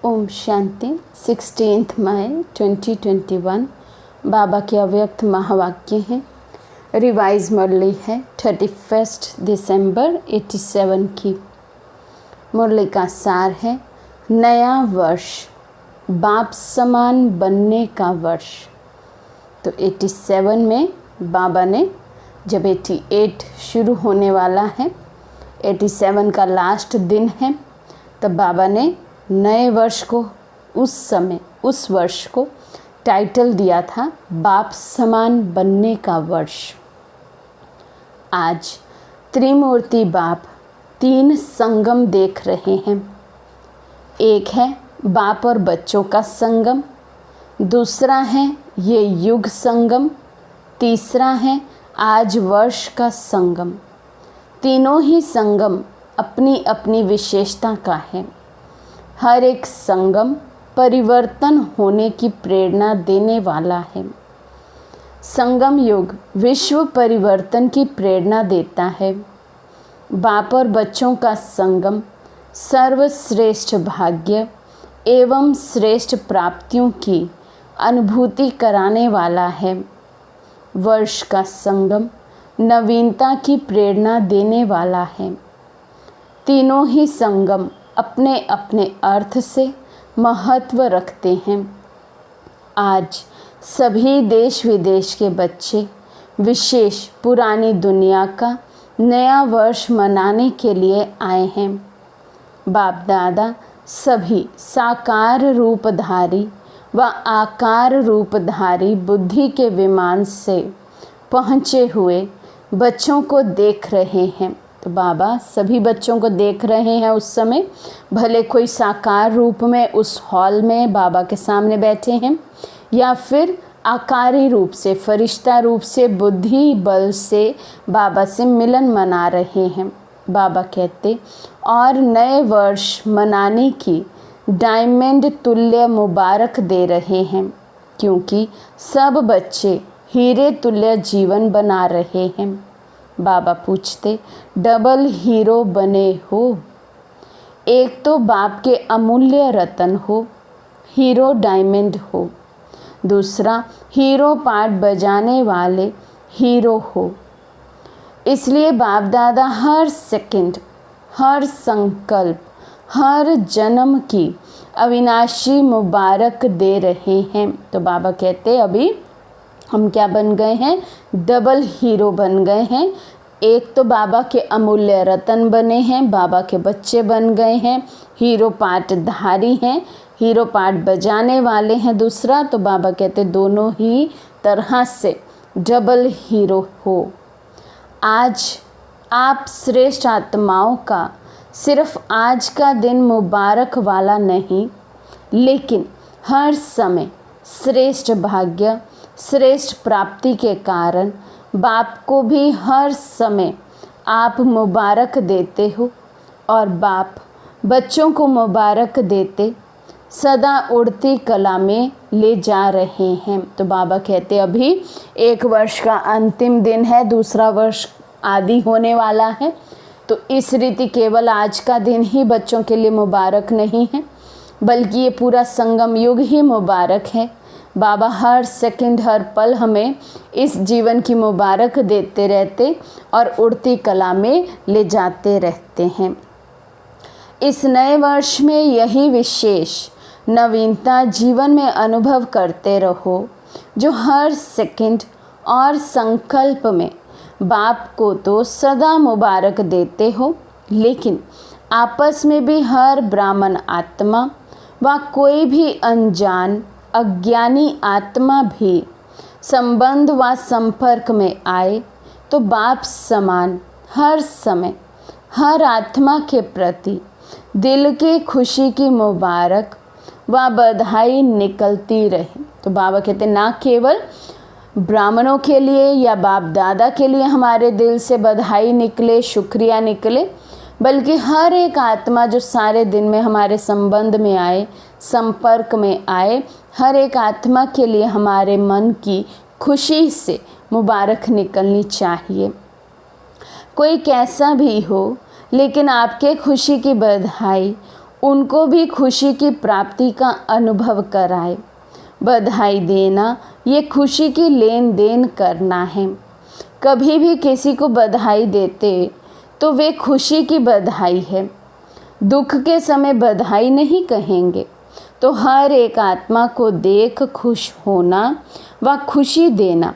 ओम शांति। 16 मई 2021 बाबा के अव्यक्त महावाक्य हैं। रिवाइज मुरली है 31 दिसंबर 87 की। मुरली का सार है नया वर्ष, बाप समान बनने का वर्ष। तो 87 में बाबा ने, जब 88 शुरू होने वाला है, 87 का लास्ट दिन है, तब बाबा ने नए वर्ष को, उस वर्ष को टाइटल दिया था बाप समान बनने का वर्ष। आज त्रिमूर्ति बाप 3 संगम देख रहे हैं। एक है बाप और बच्चों का संगम, दूसरा है ये युग संगम, तीसरा है आज वर्ष का संगम। तीनों ही संगम अपनी अपनी विशेषता का है। हर एक संगम परिवर्तन होने की प्रेरणा देने वाला है। संगम युग विश्व परिवर्तन की प्रेरणा देता है। बाप और बच्चों का संगम सर्वश्रेष्ठ भाग्य एवं श्रेष्ठ प्राप्तियों की अनुभूति कराने वाला है। वर्ष का संगम नवीनता की प्रेरणा देने वाला है। तीनों ही संगम अपने अपने अर्थ से महत्व रखते हैं। आज सभी देश विदेश के बच्चे विशेष पुरानी दुनिया का नया वर्ष मनाने के लिए आए हैं। बाप दादा सभी साकार रूपधारी व आकार रूपधारी बुद्धि के विमान से पहुँचे हुए बच्चों को देख रहे हैं। तो बाबा सभी बच्चों को देख रहे हैं उस समय, भले कोई साकार रूप में उस हॉल में बाबा के सामने बैठे हैं, या फिर आकारी रूप से, फरिश्ता रूप से, बुद्धि बल से बाबा से मिलन मना रहे हैं। बाबा कहते और नए वर्ष मनाने की डायमंड तुल्य मुबारक दे रहे हैं, क्योंकि सब बच्चे हीरे तुल्य जीवन बना रहे हैं। बाबा पूछते डबल हीरो बने हो। एक तो बाप के अमूल्य रतन हो, हीरो डायमंड हो, दूसरा हीरो पार्ट बजाने वाले हीरो हो। इसलिए बाप दादा हर सेकंड, हर संकल्प, हर जन्म की अविनाशी मुबारक दे रहे हैं। तो बाबा कहते अभी हम क्या बन गए हैं? डबल हीरो बन गए हैं। एक तो बाबा के अमूल्य रतन बने हैं, बाबा के बच्चे बन गए हैं, हीरो पार्ट धारी हैं, हीरो पार्ट बजाने वाले हैं। दूसरा तो बाबा कहते दोनों ही तरह से डबल हीरो हो। आज आप श्रेष्ठ आत्माओं का सिर्फ आज का दिन मुबारक वाला नहीं, लेकिन हर समय श्रेष्ठ भाग्य, श्रेष्ठ प्राप्ति के कारण बाप को भी हर समय आप मुबारक देते हो, और बाप बच्चों को मुबारक देते सदा उड़ती कला में ले जा रहे हैं। तो बाबा कहते अभी एक वर्ष का अंतिम दिन है, दूसरा वर्ष आदि होने वाला है। तो इस रीति केवल आज का दिन ही बच्चों के लिए मुबारक नहीं है, बल्कि ये पूरा संगम युग ही मुबारक है। बाबा हर सेकंड, हर पल हमें इस जीवन की मुबारक देते रहते और उड़ती कला में ले जाते रहते हैं। इस नए वर्ष में यही विशेष नवीनता जीवन में अनुभव करते रहो, जो हर सेकंड और संकल्प में बाप को तो सदा मुबारक देते हो, लेकिन आपस में भी हर ब्राह्मण आत्मा व कोई भी अनजान अज्ञानी आत्मा भी संबंध व संपर्क में आए तो बाप समान हर समय हर आत्मा के प्रति दिल की खुशी की मुबारक व बधाई निकलती रहे। तो बाबा कहते ना केवल ब्राह्मणों के लिए या बाप दादा के लिए हमारे दिल से बधाई निकले, शुक्रिया निकले, बल्कि हर एक आत्मा जो सारे दिन में हमारे संबंध में आए, संपर्क में आए, हर एक आत्मा के लिए हमारे मन की खुशी से मुबारक निकलनी चाहिए। कोई कैसा भी हो, लेकिन आपके खुशी की बधाई उनको भी खुशी की प्राप्ति का अनुभव कराए। बधाई देना ये खुशी की लेन देन करना है। कभी भी किसी को बधाई देते तो वे खुशी की बधाई है। दुख के समय बधाई नहीं कहेंगे। तो हर एक आत्मा को देख खुश होना व खुशी देना,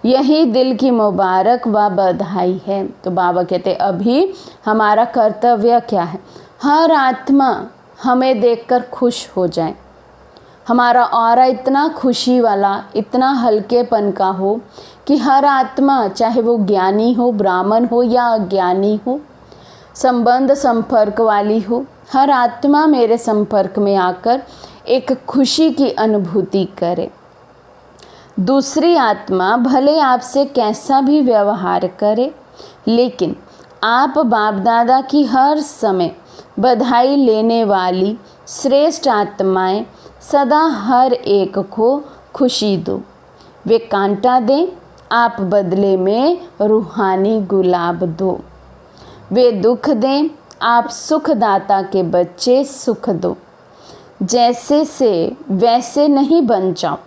यही दिल की मुबारक व बधाई है। तो बाबा कहते अभी हमारा कर्तव्य क्या है? हर आत्मा हमें देखकर खुश हो जाए। हमारा ऑरा इतना खुशी वाला, इतना हल्केपन का हो कि हर आत्मा, चाहे वो ज्ञानी हो, ब्राह्मण हो या अज्ञानी हो, संबंध संपर्क वाली हो, हर आत्मा मेरे संपर्क में आकर एक खुशी की अनुभूति करे। दूसरी आत्मा भले आपसे कैसा भी व्यवहार करे, लेकिन आप बाप दादा की हर समय बधाई लेने वाली श्रेष्ठ आत्माएं सदा हर एक को खुशी दो। वे कांटा दें, आप बदले में रूहानी गुलाब दो। वे दुख दें, आप सुखदाता के बच्चे सुख दो। जैसे से वैसे नहीं बन जाओ।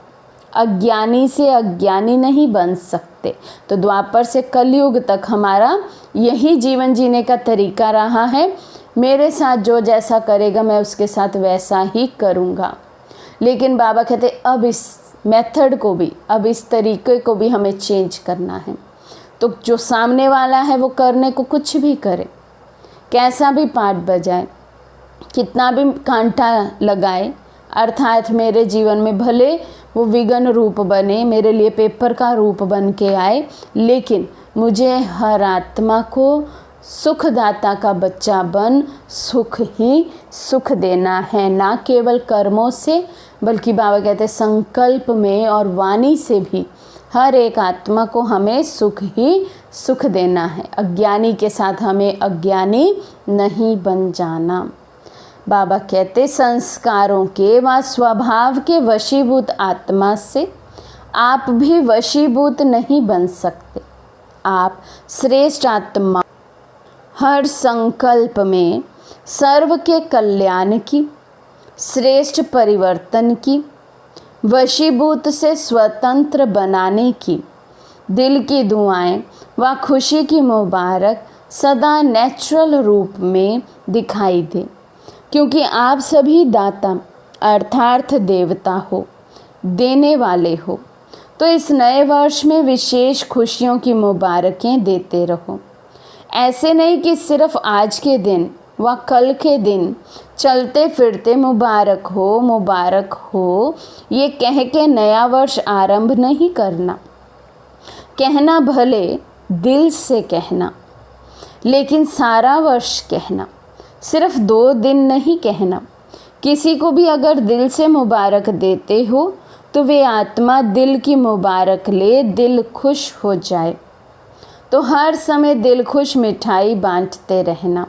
अज्ञानी से अज्ञानी नहीं बन सकते। तो द्वापर से कलयुग तक हमारा यही जीवन जीने का तरीका रहा है। मेरे साथ जो जैसा करेगा मैं उसके साथ वैसा ही करूँगा। लेकिन बाबा कहते अब इस मेथड को भी, अब इस तरीके को भी हमें चेंज करना है। तो जो सामने वाला है वो करने को कुछ भी करे, कैसा भी पाठ बजाए, कितना भी कांटा लगाए, अर्थात मेरे जीवन में भले वो विघ्न रूप बने, मेरे लिए पेपर का रूप बन के आए, लेकिन मुझे हर आत्मा को सुखदाता का बच्चा बन सुख ही सुख देना है। ना केवल कर्मों से, बल्कि बाबा कहते संकल्प में और वाणी से भी हर एक आत्मा को हमें सुख ही सुख देना है। अज्ञानी के साथ हमें अज्ञानी नहीं बन जाना। बाबा कहते संस्कारों के व स्वभाव के वशीभूत आत्मा से आप भी वशीभूत नहीं बन सकते। आप श्रेष्ठ आत्मा हर संकल्प में सर्व के कल्याण की, श्रेष्ठ परिवर्तन की, वशीभूत से स्वतंत्र बनाने की दिल की दुआएं व खुशी की मुबारक सदा नेचुरल रूप में दिखाई दे। क्योंकि आप सभी दाता अर्थार्थ देवता हो, देने वाले हो। तो इस नए वर्ष में विशेष खुशियों की मुबारकें देते रहो। ऐसे नहीं कि सिर्फ आज के दिन व कल के दिन चलते फिरते मुबारक हो ये कह के नया वर्ष आरंभ नहीं करना। कहना भले दिल से कहना, लेकिन सारा वर्ष कहना, सिर्फ 2 दिन नहीं कहना। किसी को भी अगर दिल से मुबारक देते हो तो वे आत्मा दिल की मुबारक ले दिल खुश हो जाए। तो हर समय दिल खुश मिठाई बांटते रहना,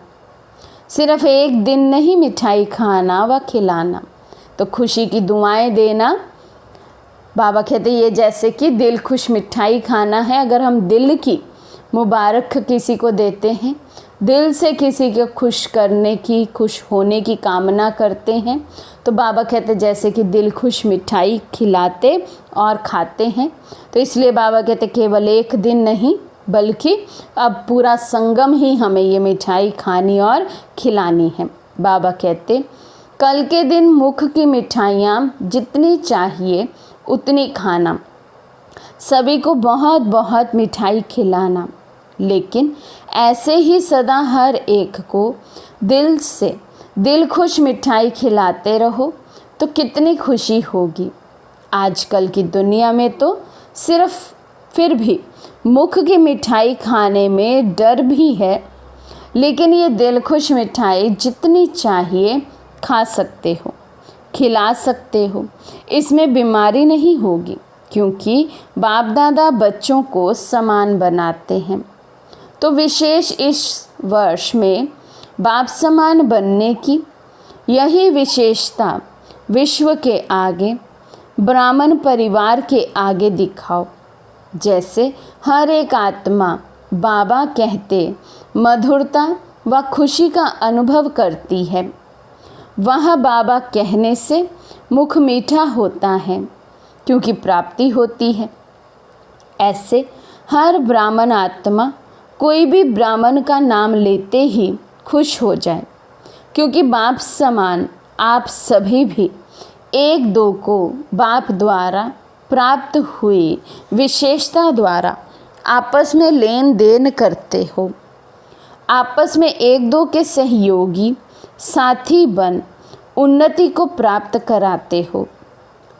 सिर्फ एक दिन नहीं मिठाई खाना व खिलाना। तो खुशी की दुआएं देना। बाबा कहते ये जैसे कि दिल खुश मिठाई खाना है। अगर हम दिल की मुबारक किसी को देते हैं, दिल से किसी को खुश करने की, खुश होने की कामना करते हैं, तो बाबा कहते जैसे कि दिल खुश मिठाई खिलाते और खाते हैं। तो इसलिए बाबा कहते केवल एक दिन नहीं, बल्कि अब पूरा संगम ही हमें ये मिठाई खानी और खिलानी है। बाबा कहते कल के दिन मुख की मिठाइयाँ जितनी चाहिए उतनी खाना, सभी को बहुत बहुत मिठाई खिलाना, लेकिन ऐसे ही सदा हर एक को दिल से दिल खुश मिठाई खिलाते रहो तो कितनी खुशी होगी। आजकल की दुनिया में तो सिर्फ फिर भी मुख की मिठाई खाने में डर भी है, लेकिन ये दिल खुश मिठाई जितनी चाहिए खा सकते हो, खिला सकते हो। इसमें बीमारी नहीं होगी, क्योंकि बाप दादा बच्चों को समान बनाते हैं। तो विशेष इस वर्ष में बाप समान बनने की यही विशेषता विश्व के आगे, ब्राह्मण परिवार के आगे दिखाओ। जैसे हर एक आत्मा बाबा कहते मधुरता व खुशी का अनुभव करती है, वहाँ बाबा कहने से मुख मीठा होता है क्योंकि प्राप्ति होती है। ऐसे हर ब्राह्मण आत्मा कोई भी ब्राह्मण का नाम लेते ही खुश हो जाए, क्योंकि बाप समान आप सभी भी एक दो को बाप द्वारा प्राप्त हुई विशेषता द्वारा आपस में लेन देन करते हो। आपस में एक दो के सहयोगी साथी बन उन्नति को प्राप्त कराते हो।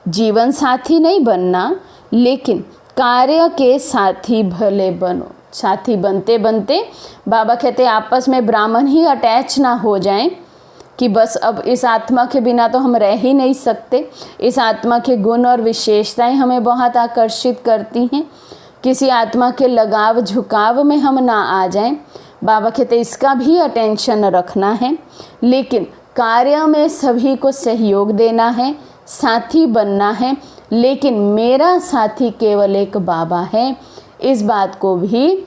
जीवन साथी नहीं बनना, लेकिन कार्य के साथी भले बनो। साथी बनते बनते बाबा कहते आपस में ब्राह्मण ही अटैच ना हो जाएं कि बस अब इस आत्मा के बिना तो हम रह ही नहीं सकते। इस आत्मा के गुण और विशेषताएं हमें बहुत आकर्षित करती हैं। किसी आत्मा के लगाव झुकाव में हम ना आ जाएं। बाबा कहते इसका भी अटेंशन रखना है, लेकिन कार्य में सभी को सहयोग देना है, साथी बनना है। लेकिन मेरा साथी केवल एक बाबा है, इस बात को भी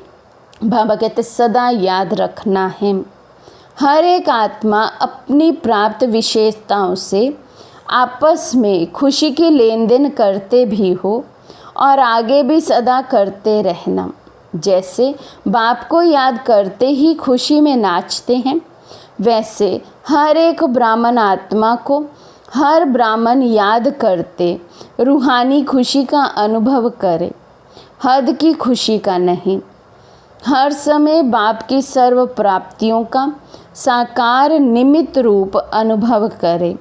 बाबा कहते सदा याद रखना है। हर एक आत्मा अपनी प्राप्त विशेषताओं से आपस में खुशी की लेन देन करते भी हो और आगे भी सदा करते रहना। जैसे बाप को याद करते ही खुशी में नाचते हैं, वैसे हर एक ब्राह्मण आत्मा को हर ब्राह्मण याद करते रूहानी खुशी का अनुभव करे, हद की खुशी का नहीं। हर समय बाप की सर्व प्राप्तियों का साकार निमित्त रूप अनुभव करे।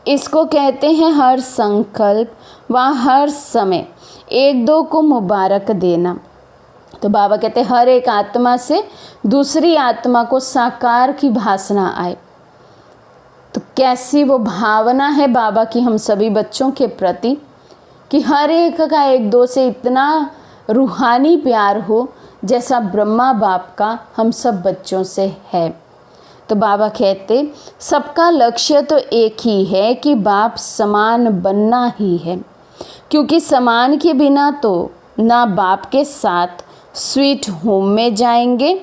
इसको कहते हैं हर संकल्प व हर समय एक दो को मुबारक देना। तो बाबा कहते हैं हर एक आत्मा से दूसरी आत्मा को साकार की भासना आए। तो कैसी वो भावना है बाबा की हम सभी बच्चों के प्रति कि हर एक का एक दो से इतना रूहानी प्यार हो जैसा ब्रह्मा बाप का हम सब बच्चों से है। तो बाबा कहते सबका लक्ष्य तो एक ही है कि बाप समान बनना ही है, क्योंकि समान के बिना तो ना बाप के साथ स्वीट होम में जाएंगे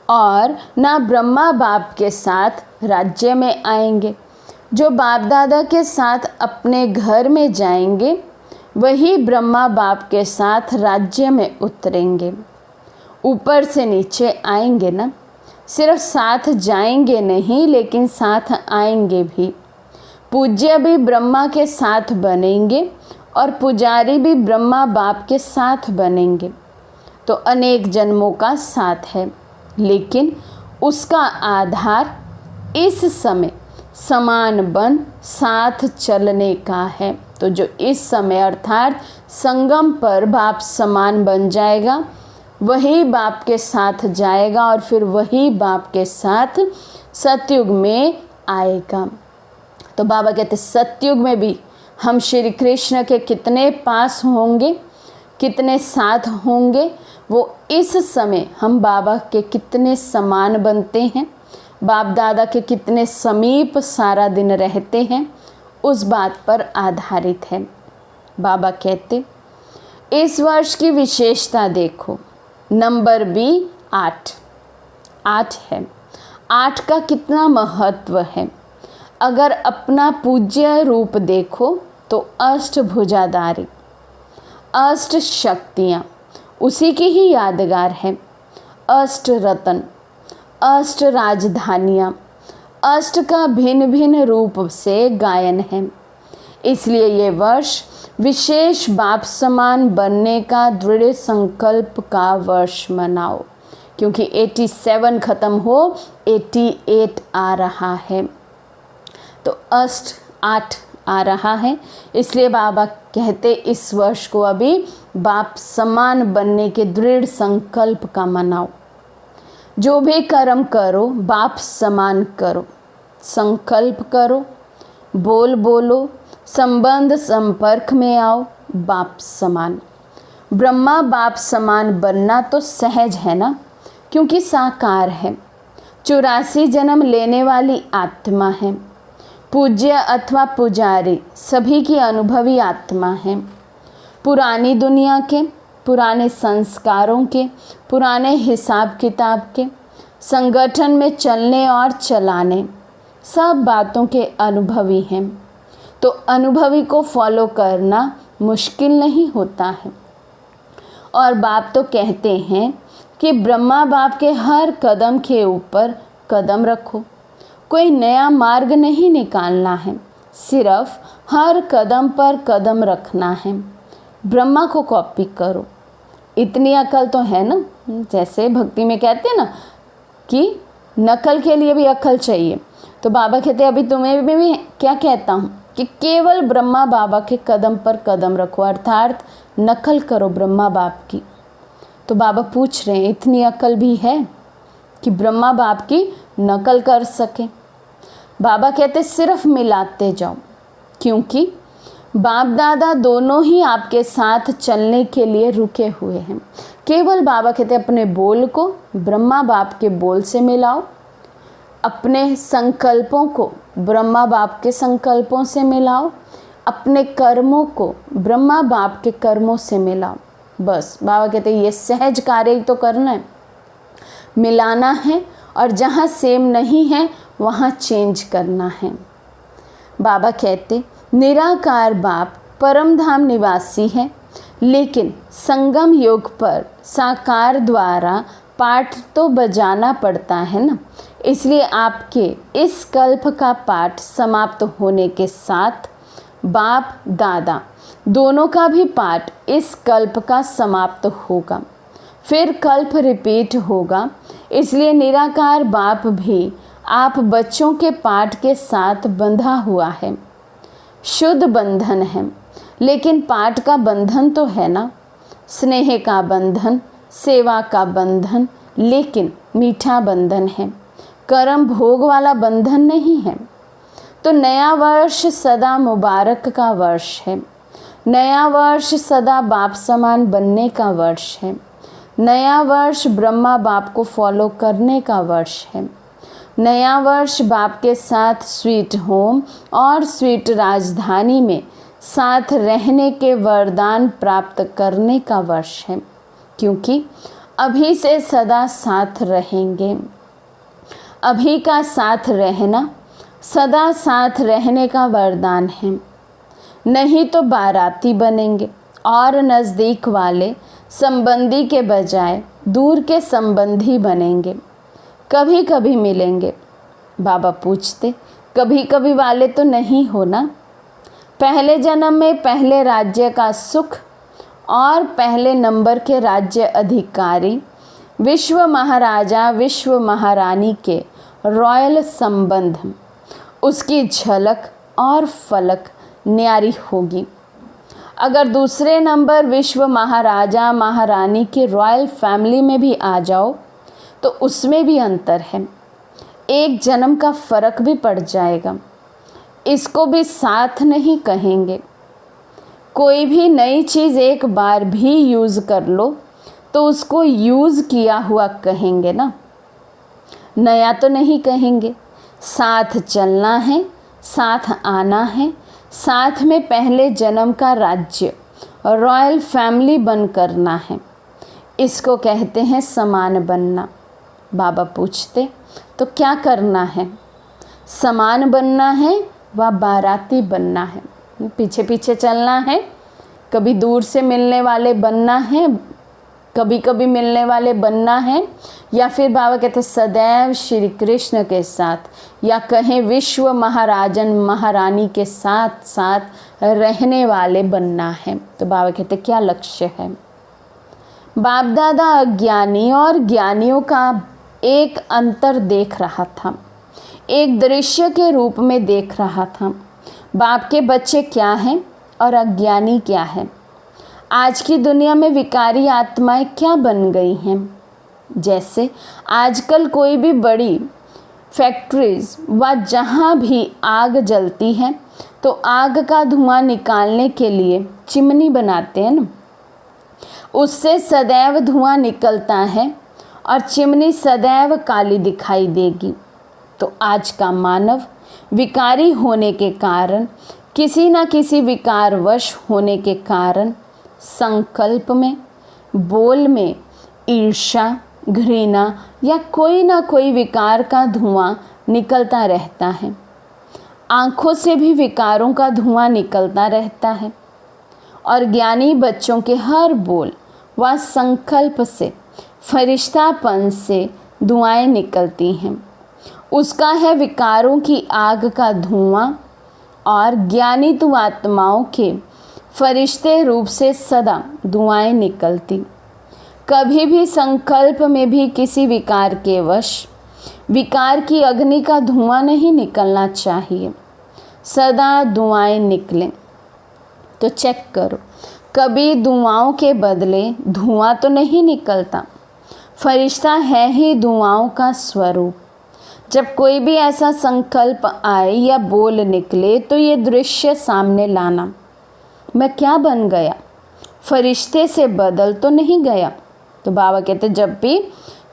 और ना ब्रह्मा बाप के साथ राज्य में आएंगे। जो बाप दादा के साथ अपने घर में जाएंगे वही ब्रह्मा बाप के साथ राज्य में उतरेंगे। ऊपर से नीचे आएंगे ना, सिर्फ साथ जाएंगे नहीं लेकिन साथ आएंगे भी। पूज्य भी ब्रह्मा के साथ बनेंगे और पुजारी भी ब्रह्मा बाप के साथ बनेंगे। तो अनेक जन्मों का साथ है, लेकिन उसका आधार इस समय समान बन साथ चलने का है। तो जो इस समय अर्थात संगम पर बाप समान बन जाएगा वही बाप के साथ जाएगा और फिर वही बाप के साथ सतयुग में आएगा। तो बाबा कहते सतयुग में भी हम श्री कृष्ण के कितने पास होंगे, कितने साथ होंगे, वो इस समय हम बाबा के कितने समान बनते हैं, बाप दादा के कितने समीप सारा दिन रहते हैं, उस बात पर आधारित है। बाबा कहते इस वर्ष की विशेषता देखो, नंबर भी 8 है। 8 का कितना महत्व है। अगर अपना पूज्य रूप देखो तो अष्टभुजाधारी, अष्ट शक्तियाँ उसी की ही यादगार है। अष्ट रत्न, अष्ट राजधानियाँ, अष्ट का भिन्न भिन्न रूप से गायन है। इसलिए ये वर्ष विशेष बाप समान बनने का दृढ़ संकल्प का वर्ष मनाओ, क्योंकि 87 ख़त्म हो 88 आ रहा है। तो अष्ट 8 आ रहा है, इसलिए बाबा कहते इस वर्ष को अभी बाप समान बनने के दृढ़ संकल्प का मनाओ। जो भी कर्म करो बाप समान करो, संकल्प करो, बोलो, संबंध संपर्क में आओ, बाप समान। ब्रह्मा बाप समान बनना तो सहज है ना, क्योंकि साकार है। 84 जन्म लेने वाली आत्मा है। पूज्य अथवा पुजारी सभी की अनुभवी आत्मा है। पुरानी दुनिया के, पुराने संस्कारों के, पुराने हिसाब किताब के, संगठन में चलने और चलाने, सब बातों के अनुभवी हैं, तो अनुभवी को फॉलो करना मुश्किल नहीं होता है। और बाप तो कहते हैं कि ब्रह्मा बाप के हर कदम के ऊपर कदम रखो। कोई नया मार्ग नहीं निकालना है, सिर्फ हर कदम पर कदम रखना है। ब्रह्मा को कॉपी करो। इतनी अकल तो है ना। जैसे भक्ति में कहते हैं ना कि नकल के लिए भी अकल चाहिए, तो बाबा कहते हैं अभी तुम्हें भी क्या कहता हूँ कि केवल ब्रह्मा बाबा के कदम पर कदम रखो, अर्थात नकल करो ब्रह्मा बाप की। तो बाबा पूछ रहे हैं इतनी अकल भी है कि ब्रह्मा बाप की नकल कर सके। बाबा कहते सिर्फ मिलाते जाओ, क्योंकि बाप दादा दोनों ही आपके साथ चलने के लिए रुके हुए हैं। केवल बाबा कहते अपने बोल को ब्रह्मा बाप के बोल से मिलाओ, अपने संकल्पों को ब्रह्मा बाप के संकल्पों से मिलाओ, अपने कर्मों को ब्रह्मा बाप के कर्मों से मिलाओ। बस बाबा कहते ये सहज कार्य तो करना है, मिलाना है, और जहाँ सेम नहीं है वहाँ चेंज करना है। बाबा कहते निराकार बाप परम धाम निवासी है, लेकिन संगम योग पर साकार द्वारा पाठ तो बजाना पड़ता है ना। इसलिए आपके इस कल्प का पाठ समाप्त होने के साथ बाप दादा दोनों का भी पाठ इस कल्प का समाप्त होगा, फिर कल्प रिपीट होगा। इसलिए निराकार बाप भी आप बच्चों के पाठ के साथ बंधा हुआ है। शुद्ध बंधन है, लेकिन पाठ का बंधन तो है ना, स्नेह का बंधन, सेवा का बंधन, लेकिन मीठा बंधन है, कर्म भोग वाला बंधन नहीं है। तो नया वर्ष सदा मुबारक का वर्ष है। नया वर्ष सदा बाप समान बनने का वर्ष है। नया वर्ष ब्रह्मा बाप को फॉलो करने का वर्ष है। नया वर्ष बाप के साथ स्वीट होम और स्वीट राजधानी में साथ रहने के वरदान प्राप्त करने का वर्ष है, क्योंकि अभी से सदा साथ रहेंगे। अभी का साथ रहना सदा साथ रहने का वरदान है, नहीं तो बाराती बनेंगे और नज़दीक वाले संबंधी के बजाय दूर के संबंधी बनेंगे। कभी कभी मिलेंगे। बाबा पूछते कभी कभी वाले तो नहीं हो ना। पहले जन्म में पहले राज्य का सुख और पहले नंबर के राज्य अधिकारी विश्व महाराजा विश्व महारानी के रॉयल संबंध, उसकी झलक और फलक न्यारी होगी। अगर दूसरे नंबर विश्व महाराजा महारानी की रॉयल फैमिली में भी आ जाओ तो उसमें भी अंतर है, एक जन्म का फ़र्क भी पड़ जाएगा। इसको भी साथ नहीं कहेंगे। कोई भी नई चीज़ एक बार भी यूज़ कर लो तो उसको यूज़ किया हुआ कहेंगे ना, नया तो नहीं कहेंगे। साथ चलना है, साथ आना है, साथ में पहले जन्म का राज्य रॉयल फैमिली बन करना है। इसको कहते हैं समान बनना। बाबा पूछते तो क्या करना है? समान बनना है व बाराती बनना है, पीछे पीछे चलना है। कभी दूर से मिलने वाले बनना है, कभी कभी मिलने वाले बनना है, या फिर बाबा कहते सदैव श्री कृष्ण के साथ, या कहें विश्व महाराजन महारानी के साथ साथ रहने वाले बनना है। तो बाबा कहते क्या लक्ष्य है? बाप दादा अज्ञानी और ज्ञानियों का एक अंतर देख रहा था, एक दृश्य के रूप में देख रहा था। बाप के बच्चे क्या हैं और अज्ञानी क्या है। आज की दुनिया में विकारी आत्माएं क्या बन गई हैं। जैसे आजकल कोई भी बड़ी फैक्ट्रीज व जहाँ भी आग जलती है तो आग का धुआं निकालने के लिए चिमनी बनाते हैं ना, उससे सदैव धुआं निकलता है और चिमनी सदैव काली दिखाई देगी। तो आज का मानव विकारी होने के कारण, किसी न किसी विकारवश होने के कारण संकल्प में, बोल में ईर्ष्या, घृणा या कोई ना कोई विकार का धुआं निकलता रहता है। आँखों से भी विकारों का धुआं निकलता रहता है और ज्ञानी बच्चों के हर बोल व संकल्प से, फरिश्तापन से दुआएं निकलती हैं। उसका है विकारों की आग का धुआं और ज्ञानी तु आत्माओं के फरिश्ते रूप से सदा दुआएं निकलती। कभी भी संकल्प में भी किसी विकार के वश विकार की अग्नि का धुआं नहीं निकलना चाहिए, सदा दुआएं निकलें। तो चेक करो, कभी दुआओं के बदले धुआं तो नहीं निकलता। फरिश्ता है ही दुआओं का स्वरूप। जब कोई भी ऐसा संकल्प आए या बोल निकले तो ये दृश्य सामने लाना, मैं क्या बन गया, फरिश्ते से बदल तो नहीं गया। तो बाबा कहते जब भी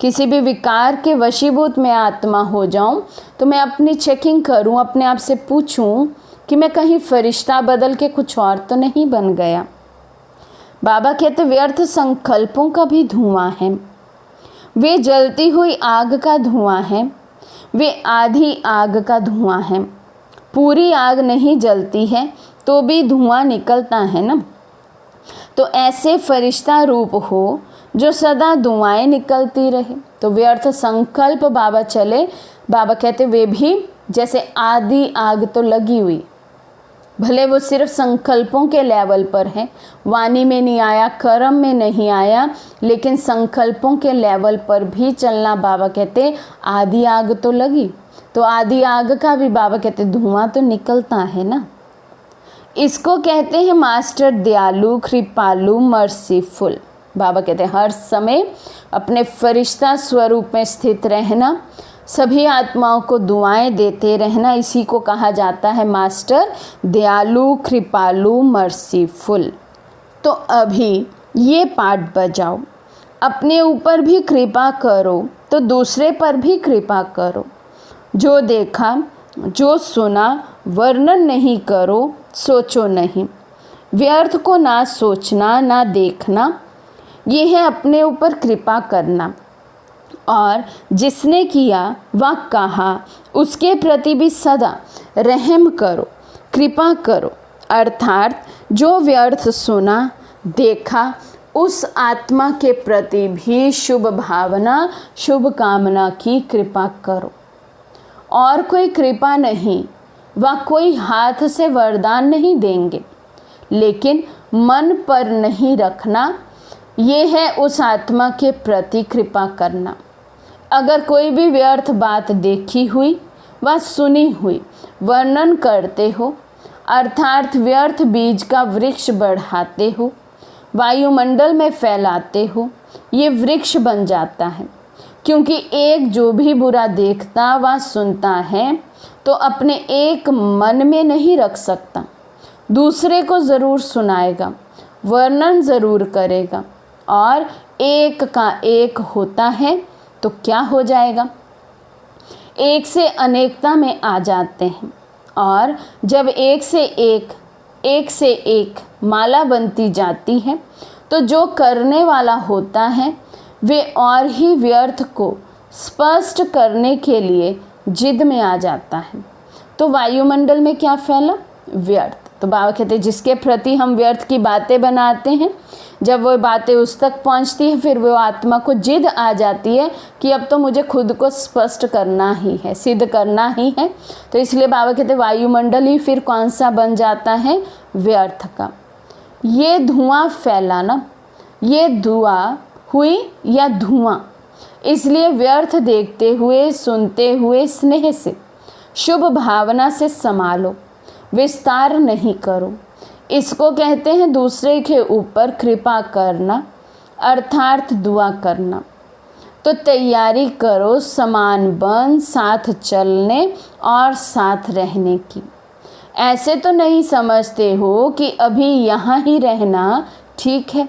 किसी भी विकार के वशीभूत में आत्मा हो जाऊं तो मैं अपनी चेकिंग करूं, अपने आप से पूछूं कि मैं कहीं फरिश्ता बदल के कुछ और तो नहीं बन गया। बाबा कहते व्यर्थ संकल्पों का भी धुआं है, वे जलती हुई आग का धुआं है, वे आधी आग का धुआं है। पूरी आग नहीं जलती है तो भी धुआं निकलता है ना। तो ऐसे फरिश्ता रूप हो जो सदा दुआएं निकलती रहे। तो व्यर्थ संकल्प बाबा चले, बाबा कहते वे भी जैसे आधी आग तो लगी हुई, भले वो सिर्फ संकल्पों के लेवल पर है, वाणी में नहीं आया, कर्म में नहीं आया, लेकिन संकल्पों के लेवल पर भी चलना, बाबा कहते आधी आग तो लगी। तो आधी आग का भी बाबा कहते धुआं तो निकलता है ना। इसको कहते हैं मास्टर दयालु, कृपालु, मर्सीफुल। बाबा कहते हैं हर समय अपने फरिश्ता स्वरूप में स्थित रहना, सभी आत्माओं को दुआएं देते रहना, इसी को कहा जाता है मास्टर दयालु, कृपालु, मर्सीफुल। तो अभी ये पाठ बजाओ, अपने ऊपर भी कृपा करो तो दूसरे पर भी कृपा करो। जो देखा जो सुना वर्णन नहीं करो, सोचो नहीं। व्यर्थ को ना सोचना ना देखना, ये है अपने ऊपर कृपा करना। और जिसने किया व कहा उसके प्रति भी सदा रहम करो, कृपा करो। अर्थात जो व्यर्थ सुना देखा उस आत्मा के प्रति भी शुभ भावना, शुभ कामना की कृपा करो। और कोई कृपा नहीं व कोई हाथ से वरदान नहीं देंगे, लेकिन मन पर नहीं रखना, ये है उस आत्मा के प्रति कृपा करना। अगर कोई भी व्यर्थ बात देखी हुई व सुनी हुई वर्णन करते हो, अर्थात व्यर्थ बीज का वृक्ष बढ़ाते हो, वायुमंडल में फैलाते हो, ये वृक्ष बन जाता है। क्योंकि एक जो भी बुरा देखता व सुनता है तो अपने एक मन में नहीं रख सकता, दूसरे को ज़रूर सुनाएगा, वर्णन ज़रूर करेगा, और एक का एक होता है तो क्या हो जाएगा, एक से अनेकता में आ जाते हैं। और जब एक से एक माला बनती जाती है तो जो करने वाला होता है वे और ही व्यर्थ को स्पष्ट करने के लिए जिद में आ जाता है। तो वायुमंडल में क्या फैला, व्यर्थ। तो बाबा कहते हैं जिसके प्रति हम व्यर्थ की बातें बनाते हैं, जब वो बातें उस तक पहुंचती है फिर वो आत्मा को जिद आ जाती है कि अब तो मुझे खुद को स्पष्ट करना ही है, सिद्ध करना ही है। तो इसलिए बाबा कहते हैं वायुमंडल ही फिर कौन सा बन जाता है, व्यर्थ का। ये धुआं फैलाना, ये धुआं हुई या धुआं, इसलिए व्यर्थ देखते हुए सुनते हुए स्नेह से शुभ भावना से संभालो, विस्तार नहीं करो। इसको कहते हैं दूसरे के ऊपर कृपा करना, अर्थात दुआ करना। तो तैयारी करो समान बन साथ चलने और साथ रहने की। ऐसे तो नहीं समझते हो कि अभी यहाँ ही रहना ठीक है,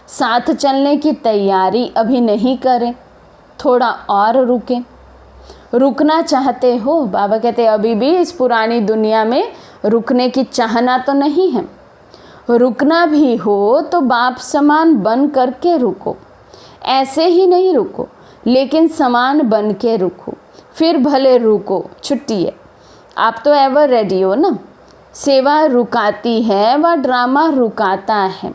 साथ चलने की तैयारी अभी नहीं करें, थोड़ा और रुकें। रुकना चाहते हो, बाबा कहते अभी भी इस पुरानी दुनिया में रुकने की चाहना तो नहीं है। रुकना भी हो तो बाप समान बन करके रुको, ऐसे ही नहीं रुको, लेकिन समान बन के रुको। फिर भले रुको, छुट्टी है, आप तो एवर रेडी हो ना। सेवा रुकाती है व ड्रामा रुकाता है,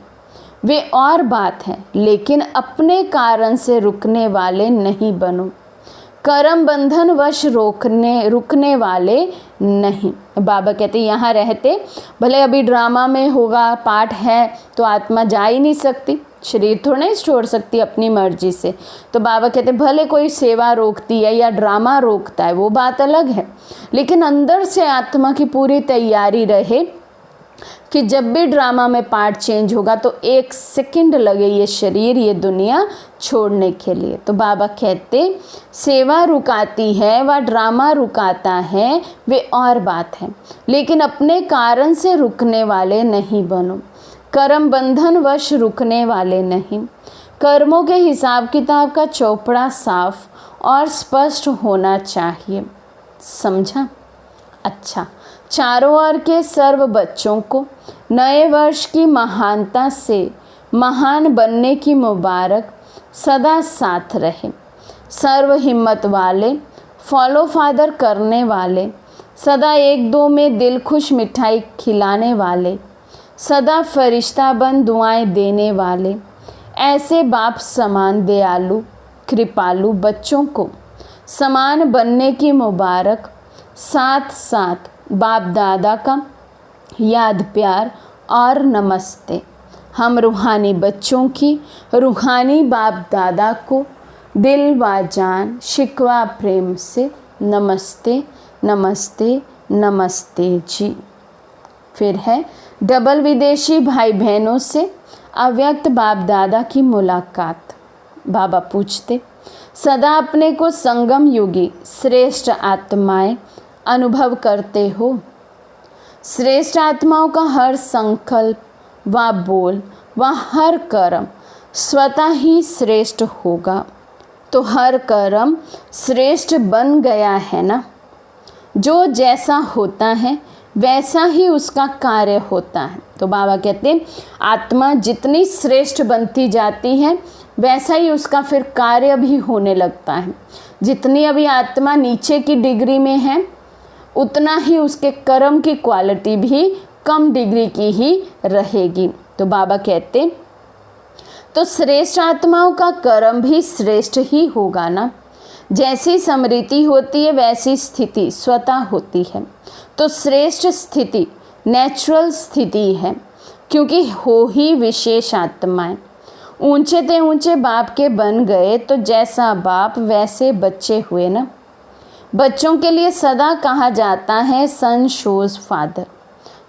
वे और बात है, लेकिन अपने कारण से रुकने वाले नहीं बनो। कर्म बंधन वश रुकने वाले नहीं। बाबा कहते यहाँ रहते, भले अभी ड्रामा में होगा, पाठ है, तो आत्मा जा ही नहीं सकती, शरीर थोड़ा नहीं छोड़ सकती अपनी मर्जी से। तो बाबा कहते भले कोई सेवा रोकती है या ड्रामा रोकता है, वो बात अलग है, लेकिन अंदर से आत्मा की पूरी तैयारी रहे कि जब भी ड्रामा में पार्ट चेंज होगा तो 1 सेकंड लगे ये शरीर, ये दुनिया छोड़ने के लिए। तो बाबा कहते सेवा रुकाती है व ड्रामा रुकाता है, वे और बात है, लेकिन अपने कारण से रुकने वाले नहीं बनो। कर्म बंधन वश रुकने वाले नहीं। कर्मों के हिसाब किताब का चौपड़ा साफ और स्पष्ट होना चाहिए। समझा? अच्छा, चारों ओर के सर्व बच्चों को नए वर्ष की महानता से महान बनने की मुबारक सदा साथ रहे। सर्व हिम्मत वाले, फॉलो फादर करने वाले, सदा 1-2 में दिल खुश मिठाई खिलाने वाले, सदा फरिश्ता बन दुआएं देने वाले, ऐसे बाप समान दयालु कृपालु बच्चों को समान बनने की मुबारक, साथ साथ बाप दादा का याद प्यार और नमस्ते। हम रूहानी बच्चों की रूहानी बाप दादा को दिल व जान शिकवा प्रेम से नमस्ते नमस्ते नमस्ते जी। फिर है डबल विदेशी भाई बहनों से अव्यक्त बाप दादा की मुलाकात। बाबा पूछते, सदा अपने को संगम युगी श्रेष्ठ आत्माएं अनुभव करते हो? श्रेष्ठ आत्माओं का हर संकल्प व बोल व हर कर्म स्वतः ही श्रेष्ठ होगा, तो हर कर्म श्रेष्ठ बन गया है ना। जो जैसा होता है वैसा ही उसका कार्य होता है। तो बाबा कहते हैं आत्मा जितनी श्रेष्ठ बनती जाती है वैसा ही उसका फिर कार्य भी होने लगता है। जितनी अभी आत्मा नीचे की डिग्री में है उतना ही उसके कर्म की क्वालिटी भी कम डिग्री की ही रहेगी। तो बाबा कहते तो श्रेष्ठ आत्माओं का कर्म भी श्रेष्ठ ही होगा ना। जैसी समृद्धि होती है वैसी स्थिति स्वतः होती है। तो श्रेष्ठ स्थिति नेचुरल स्थिति है, क्योंकि हो ही विशेष आत्माएं। ऊंचे ते ऊंचे बाप के बन गए तो जैसा बाप वैसे बच्चे हुए ना। बच्चों के लिए सदा कहा जाता है सन शोज फादर।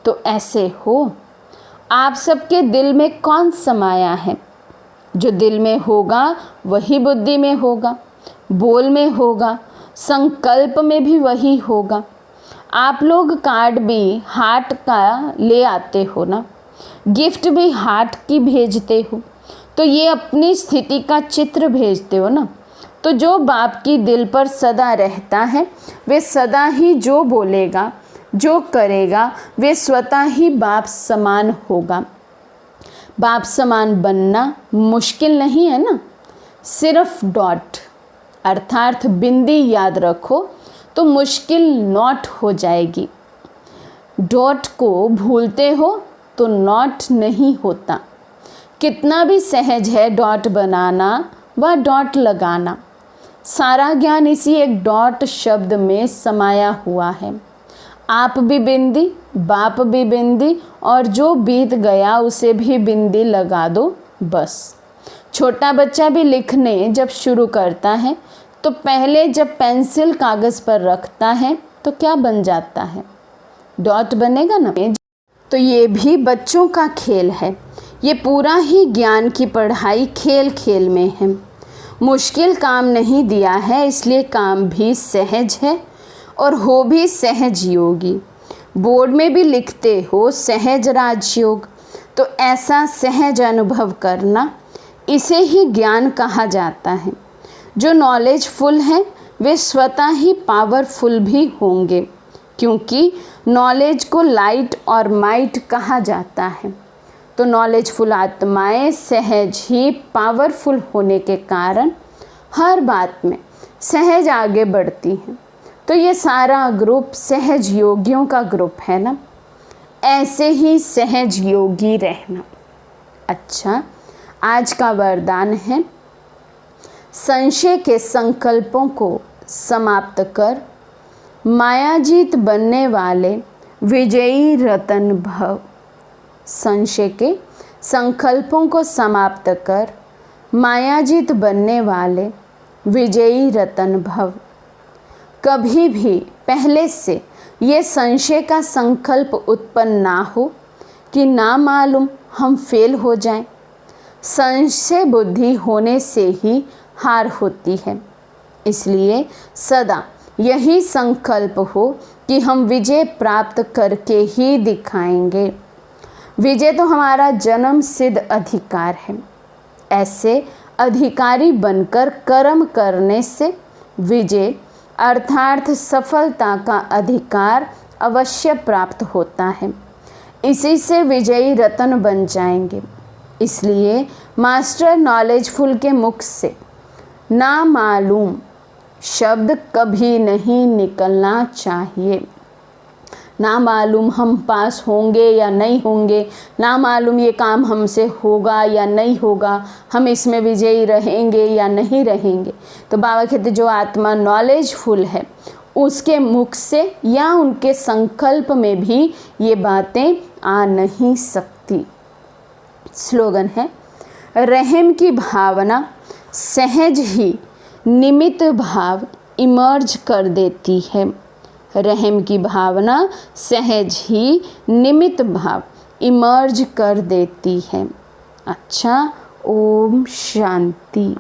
तो ऐसे हो, आप सबके दिल में कौन समाया है? जो दिल में होगा वही बुद्धि में होगा, बोल में होगा, संकल्प में भी वही होगा। आप लोग कार्ड भी हार्ट का ले आते हो ना, गिफ्ट भी हार्ट की भेजते हो, तो ये अपनी स्थिति का चित्र भेजते हो ना। तो जो बाप की दिल पर सदा रहता है वे सदा ही जो बोलेगा जो करेगा वे स्वतः ही बाप समान होगा। बाप समान बनना मुश्किल नहीं है ना, सिर्फ डॉट अर्थात बिंदी याद रखो तो मुश्किल नॉट हो जाएगी। डॉट को भूलते हो तो नॉट नहीं होता। कितना भी सहज है डॉट बनाना व डॉट लगाना। सारा ज्ञान इसी एक डॉट शब्द में समाया हुआ है। आप भी बिंदी, बाप भी बिंदी, और जो बीत गया उसे भी बिंदी लगा दो बस। छोटा बच्चा भी लिखने जब शुरू करता है तो पहले जब पेंसिल कागज़ पर रखता है तो क्या बन जाता है? डॉट बनेगा ना। तो ये भी बच्चों का खेल है। ये पूरा ही ज्ञान की पढ़ाई खेल खेल में है। मुश्किल काम नहीं दिया है, इसलिए काम भी सहज है और हो भी सहज योगी। बोर्ड में भी लिखते हो सहज राजयोग, तो ऐसा सहज अनुभव करना इसे ही ज्ञान कहा जाता है। जो नॉलेजफुल हैं वे स्वतः ही पावरफुल भी होंगे, क्योंकि नॉलेज को लाइट और माइट कहा जाता है। तो नॉलेजफुल आत्माएं सहज ही पावरफुल होने के कारण हर बात में सहज आगे बढ़ती हैं। तो ये सारा ग्रुप सहज योगियों का ग्रुप है ना। ऐसे ही सहज योगी रहना। अच्छा, आज का वरदान है संशय के संकल्पों को समाप्त कर मायाजीत बनने वाले विजयी रतन भव। संशय के संकल्पों को समाप्त कर मायाजीत बनने वाले विजयी रतन भव। कभी भी पहले से ये संशय का संकल्प उत्पन्न ना हो कि ना मालूम हम फेल हो जाएं। संशय बुद्धि होने से ही हार होती है। इसलिए सदा यही संकल्प हो कि हम विजय प्राप्त करके ही दिखाएंगे। विजय तो हमारा जन्म सिद्ध अधिकार है। ऐसे अधिकारी बनकर कर्म करने से विजय अर्थात सफलता का अधिकार अवश्य प्राप्त होता है। इसी से विजयी रतन बन जाएंगे। इसलिए मास्टर नॉलेजफुल के मुख से ना मालूम शब्द कभी नहीं निकलना चाहिए। ना मालूम हम पास होंगे या नहीं होंगे, ना मालूम ये काम हमसे होगा या नहीं होगा, हम इसमें विजयी रहेंगे या नहीं रहेंगे। तो बाबा कहते जो आत्मा नॉलेजफुल है उसके मुख से या उनके संकल्प में भी ये बातें आ नहीं सकती। स्लोगन है, रहम की भावना सहज ही निमित्त भाव इमर्ज कर देती है। रहम की भावना सहज ही निमित्त भाव इमर्ज कर देती है। अच्छा, ओम शांति।